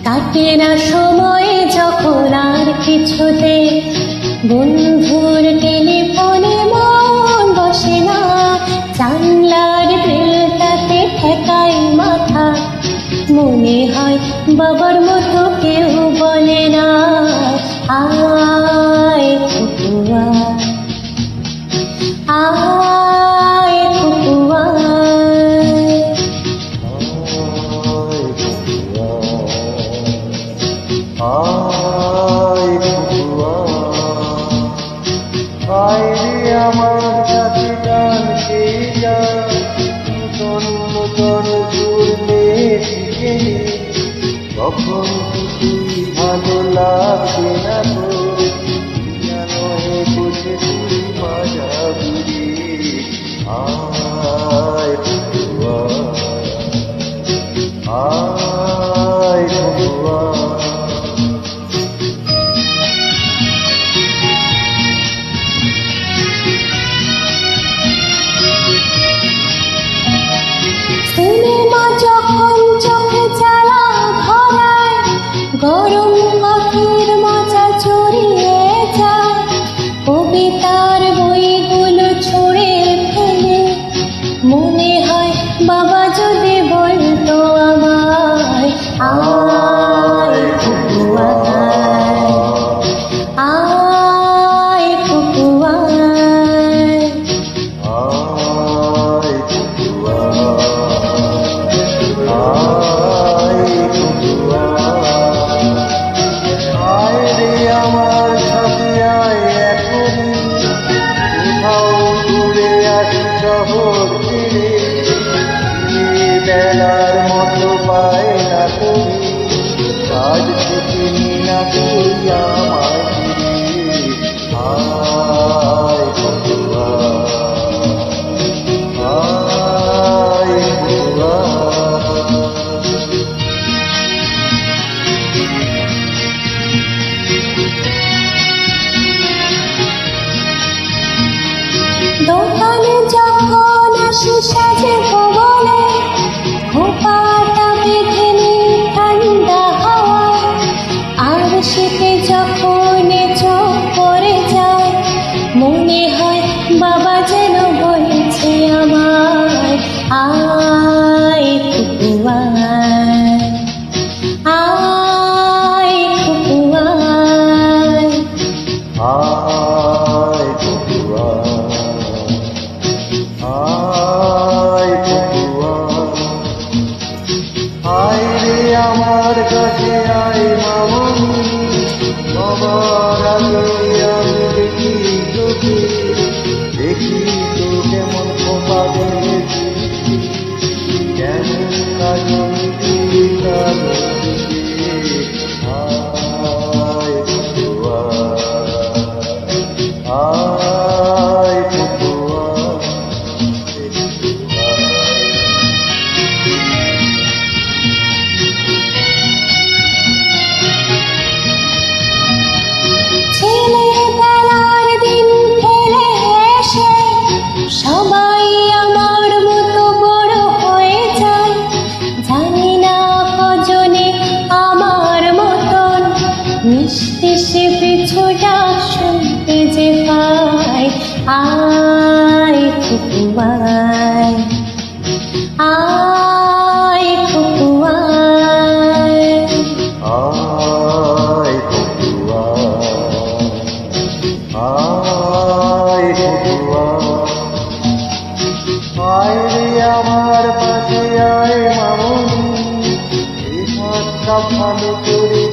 কাটে না সময় যখন আর কিছুতে, বন্ধুর টেলিফোনে মন বসে না, জানলার বেলটাতে ঠেকাই মাথা, মনে হয় বাবার মতো কেউ বলে না, আয় খুকুয়া, আয় খুকুয়া। আমার সাথে গান গেয়ে যা, নূতন নূতন সুর নিয়ে শিখে নে, তখন কিছুই ভালো লাগবে না তো, জানোহে বসে তুই মাজা বুড়ি, আয় খুকুয়া, আয় খুকুয়া। সিনেমা যখন চোখে জ্বালা ধরায়, গরম কফির মজা জড়িয়ে যায়, কবিতার বইগুলো ছুঁড়ে ফেলে, মনে হয় বাবা যদি বলতো আমায়, আয় খুকুয়া, আয় খুকুয়া। আমার সাথে আয় এখনই, কোথাও ঘুরে আসি শহর ছেড়ে, বেলার মতো পায় না তুমি, কাজ থেকে না তুই আমায় ফিরে, আয় খুকুয়া, আয় খুকুয়া। দোকানে যখন আসি সাজে বলে, খোপাটা বেঁধে নি ঠান্ডা হাওয়া, আর শীতে যখন চোখ পড়ে যায়, মনে হয় বাবা যেন বলছে আমায়, আয় খুকুয়া, আয় খুকুয়া। আয় খুকুয়া, আয় খুকুয়া, আয় রে আমার কাছে আয় মামনি, বাবার আগে আমি দেখি তোকে, দেখি তো কেমন খোপা বেঁধেছি, কেমন কাজল তুই কাজল দিকে, আয় খুকুয়া, আয় খুকুয়া। ছেলেবেলার দিন ফেলে এসে সবাই আমার মতো বড় হয়ে যায়, জানি না কজনে আমার মতন মিষ্টি সে পিছু ডাক শুনতে যে পায়, আয় খুকুয়া, আয় খুকুয়া, আয় খুকুয়া, আয় খুকুয়া, আয় রে আমার পাশে আয় মামনি, এই হাতটা ভালো করে